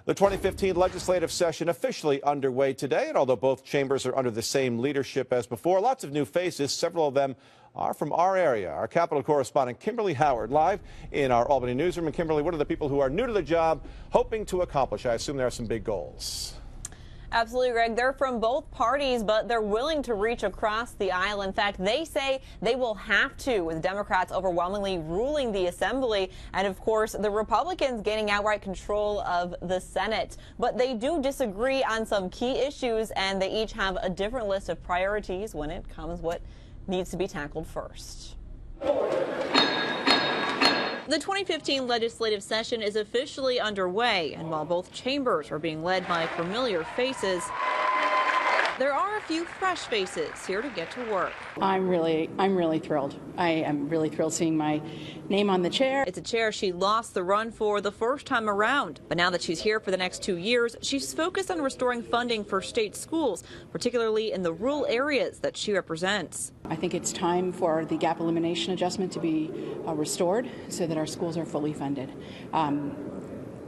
The 2015 legislative session officially underway today, and although both chambers are under the same leadership as before, lots of new faces. Several of them are from our area. Our Capitol correspondent Kimberly Howard live in our Albany newsroom. And Kimberly, what are the people who are new to the job hoping to accomplish? I assume there are some big goals. Absolutely, Greg. They're from both parties, but they're willing to reach across the aisle. In fact, they say they will have to, with Democrats overwhelmingly ruling the Assembly, and of course, the Republicans gaining outright control of the Senate. But they do disagree on some key issues, and they each have a different list of priorities when it comes what needs to be tackled first. The 2015 legislative session is officially underway, and while both chambers are being led by familiar faces, there are a few fresh faces here to get to work. I'm really thrilled. I am really thrilled seeing my name on the chair. It's a chair she lost the run for the first time around, but now that she's here for the next 2 years, she's focused on restoring funding for state schools, particularly in the rural areas that she represents. I think it's time for the Gap Elimination Adjustment to be restored so that our schools are fully funded.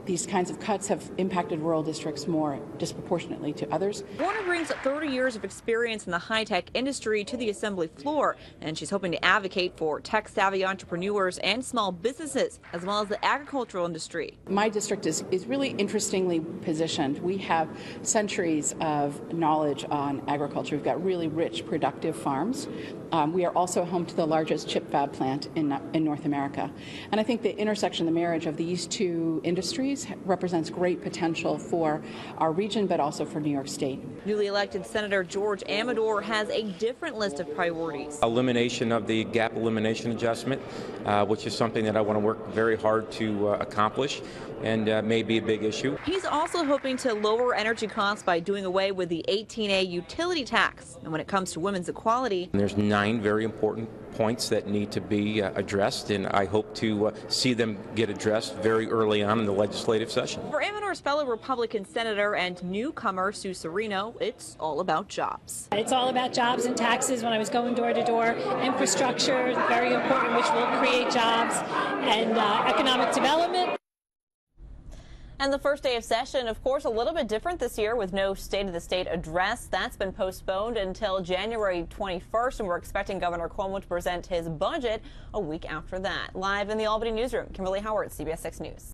These kinds of cuts have impacted rural districts more disproportionately to others. Woerner brings 30 years of experience in the high-tech industry to the Assembly floor, and she's hoping to advocate for tech-savvy entrepreneurs and small businesses, as well as the agricultural industry. My district is really interestingly positioned. We have centuries of knowledge on agriculture. We've got really rich, productive farms. We are also home to the largest chip fab plant in North America. And I think the intersection, the marriage of these two industries represents great potential for our region, but also for New York State. Newly elected Senator George Amador has a different list of priorities. Elimination of the Gap Elimination Adjustment, which is something that I want to work very hard to accomplish, and may be a big issue. He's also hoping to lower energy costs by doing away with the 18A utility tax. And when it comes to women's equality, there's 9 very important points that need to be addressed, and I hope to see them get addressed very early on in the legislative session. For Amador's fellow Republican senator and newcomer Sue Serino, it's all about jobs. It's all about jobs and taxes. When I was going door to door, infrastructure is very important, which will create jobs, and economic development. And the first day of session, of course, a little bit different this year with no State of the State address. That's been postponed until January 21st, and we're expecting Governor Cuomo to present his budget a week after that. Live in the Albany newsroom, Kimberly Howard, CBS 6 News.